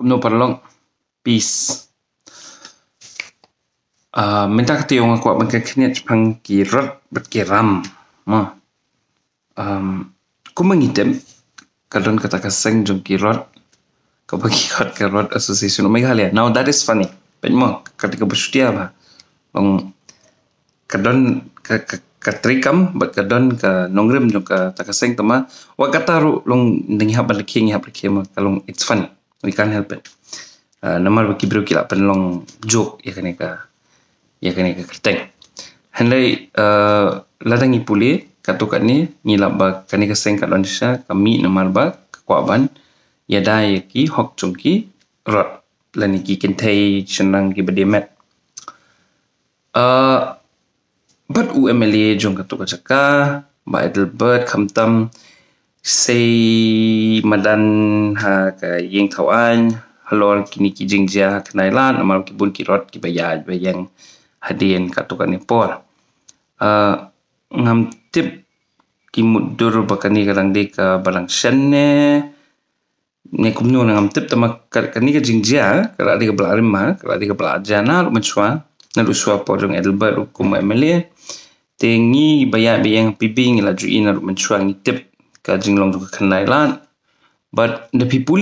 no parlong peace minta kata yang aku akan kena pang kirot berkiram ma ku mengitem kadon kata kaseng jong kirot kau bagi kirot association Meghalaya. Now that is funny but mo ketika bersedia ba long kadon katrikam but kadon ka nongrem jong ka takaseng tama wa kata ru long ningha balking mo kalong it's funny, we can't help it. Namal baki bro kila penlong joke ya ka kerteng handai ladangi puli katukat ni ngilap ba kani kaseng kat Indonesia kami namal ba kwaban ya dai ki hok chungki rot lani ki kentai senang ki bedemet but UMLA jong katukat jaka ba Edelbert kamtam say madan ha ka yeng thawan halor kini ki jingjia kenailan amal ki bun ki rot ki bayaj bayang hadien katukan ni por ngam tip ki mudur bakani kadang de ka balang senne ne kumno ngam tip tama kani ka jingjia kala de ka blarima kala de ka blajana lu menchwa na lu swa por jong Edelbert kum MLA tengi bayang pibing la juina lu menchwa ngi tip ka jinglong ka kenailan but the people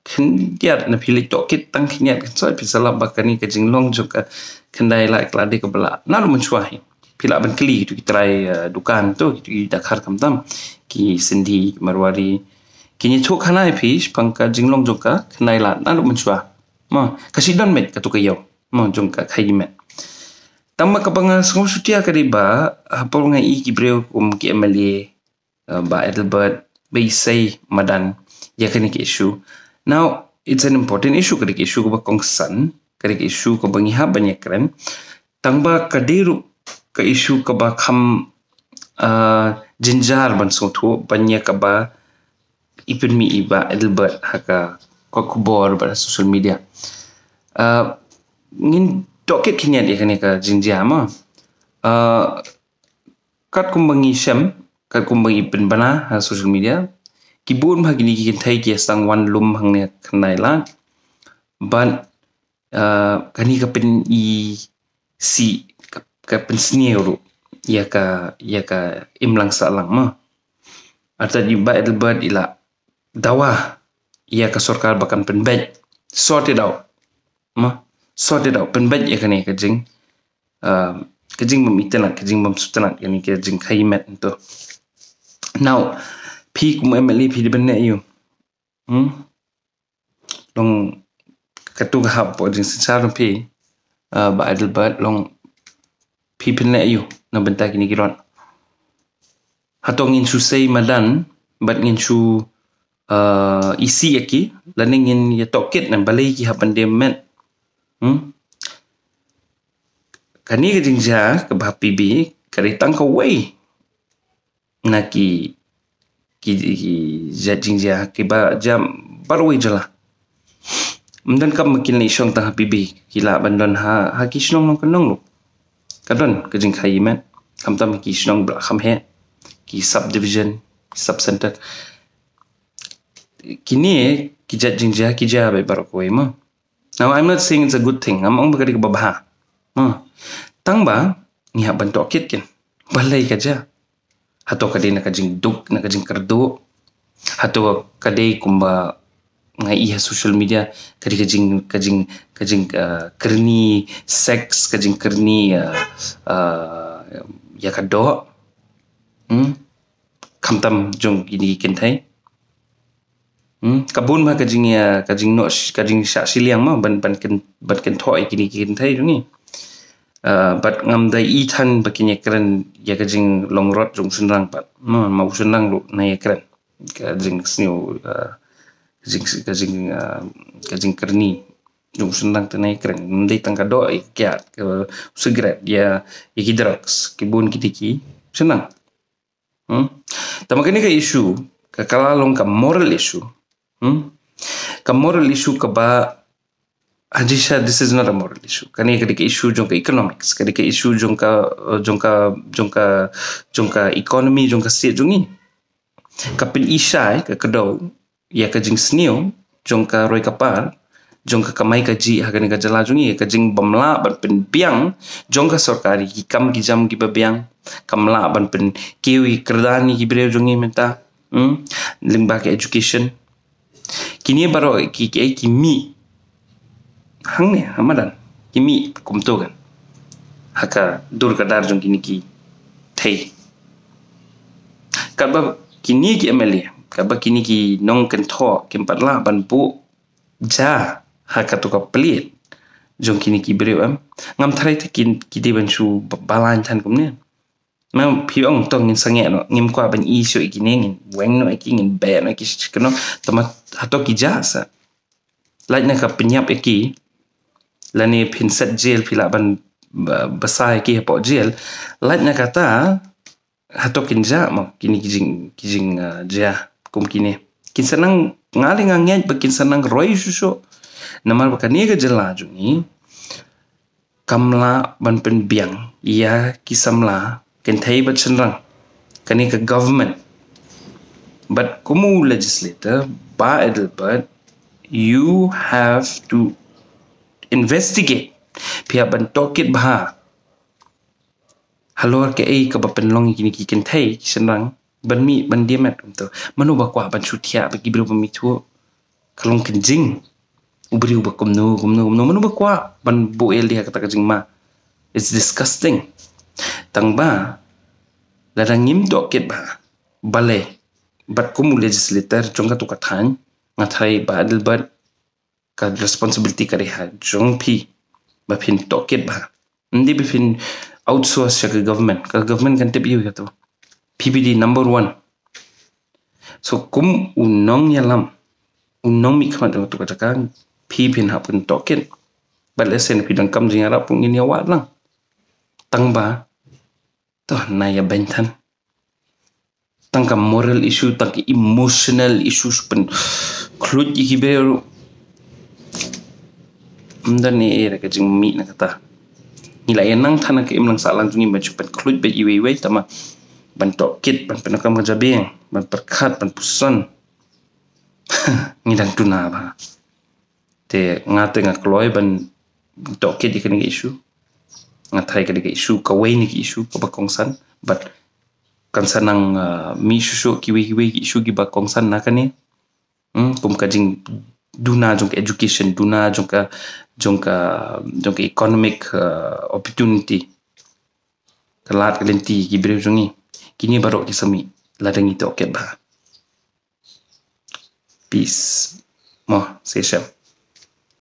kendiat na pilih tokit tang kendiat so pisala bakani ke jinglong juga kendai la kladi ke bela na lu mencuahi pila ban kli tu kitrai dukan tu ki Dakar kamtam ki Sindhi Marwari kini chok hanai pish pangka jinglong juga kendai la na lu mencuah ma kasidon met ka tu kayo ma jongka khaimet tamma ka banga song sutia ka riba apa ngai ki breu ki MLA ba Edelbert Beisai Madan ya kini ke issue. Now it's an important issue kedik issue ko kongsan kedik issue ko bangiha banyak keren tangba kadiru ke issue ko ba kham jinjar ban sotu banyak ka ba ipin mi iba Edelbert haka ko kubor ba social media ngin doket kinya dia kini ka jinjar ma kat kumbangi syam kat kumbangi ipin bana social media kibun bagini ki thai ki sang wan lum hangne khnai la ban kani ka pen I si ka pen sniero ya ka imlang salang ma arta di ba Edelbert ila dawa ya ka sarkar bakan pen bed sort it out pen bed ya kani ka jing mamitenak ka jing mam sutanak yani ka jing khaimet to now pi kum MLA pi dibenne yu long katu hab po jing secara pi ba Edelbert long pi penne yu na benta kini kiron hatong in su sei madan bat ngin su isi aki laningin ya toket nan balai ki hapan demet kani ke jingja ke ba PB kari tang ka wei na ki jingja ki ba jam baru ijala mdan kam makin ni syong tang PB kila bandon ha ki snong nong kanong lu kadon ke jing khai met kam tam ki snong bla kham he ki subdivision sub center kini ki jingja ki ja ba baru ko ma. Now I'm not saying it's a good thing am bagari ka babha tang ba ni ha ban tokit ken balai ka ja hato kadai na kajing duk na kajing kardo hato kadai kumba ngai iha social media kajing kerni seks kajing kerni ya kado kamtam jong ini kentai kabun ma kajing no kajing syak siliang ma ban ken thoi kini kentai ni but ngam dai ithan bakinya keren ya kajing long road jong sunrang pat mau sunrang lu na ya keren kajing sniu kajing kerni jong sunrang tu na ya keren ndai tangka do kiat ke cigarette ya ki drugs kibun kitiki senang tamakani ka issue ka kalalong ka moral issue ka ba Ajisha, this is not a moral issue. Kani kadika issue jongka economics, kadika issue jongka economy jongka state jongi. Kapin isai ka kadau ya ka jing snio jong ka roi kapar jong ka kamai ka ji hagan ka jala jungi ka jing bamla ban pen biang jong ka sorkari ki kam ki jam ki babiang kamla ban pen kiwi kerdani ki bre jungi menta limba ke education kini baro ki mi hang ne hamadan ki mi kumtogan haka dur kadar jong kini ki thei kaba kini ki emeli kaba kini ki nong ken tho kim patla ban bu ja haka to ka pelit jong kini ki breu ngam thrai te ki de ban chu balan than kum ne mang pi ong tong ngin sange no ngim kwa ban i sho ikine ngin weng no iki ngin be no iki chikno tama hato ki ja sa lai na ka penyap iki lani pinsat jail pila ban besar ki po jail lai na kata hato kinja mo kini kijing ja kum kini kin sanang ngali ngangyan bakin sanang roy suso namar bakani ga jela jungi kamla ban pen biang ya kisamla ken thai bat senrang kani ka government but kumu legislator ba edelbert you have to investigate pihak ban tokit bah halor ke ka ba pen long kini ki ken thai senrang ban mi ban diemet to manu ba kwa ban chutia ba gibru ba mi thu kalong kenjing ubri ba komno manu ba kwa ban bo el dia kata kajing ma it's disgusting tang ba ladang ngim to ket ba bale bat kumu legislator jongka to kathan ngathai ba adilbat ka responsibility kare ha jong phi ba phin to ket ba ndi bi phin outsource ka government kan tip yu to PBD number 1 so kum unong yalam unong mi khamat to katakan phi phin hapun token but lesen pidang kam jing arap pung ini awat lang tangba to na ya bentan tangka moral issue tangka emotional issues pen klut iki beru mdani era ka jing mi na kata nilai nang thana ke imlang salang jungi ba chupat klut be iwe tama ban tokit ban penakam kajabeng ban perkhat ban puson ngidang tuna ba te ngate ngakloi ban tokit ikani isu ngathai ka de isu kawai ni isu ka ba kongsan but kan sanang mi susu kiwi isu gi ba kongsan na kani kum ka jing duna jong education duna jong ka economic opportunity kalat kalenti gi bre jongi kini baru kisami ladang itu oket bah peace mo session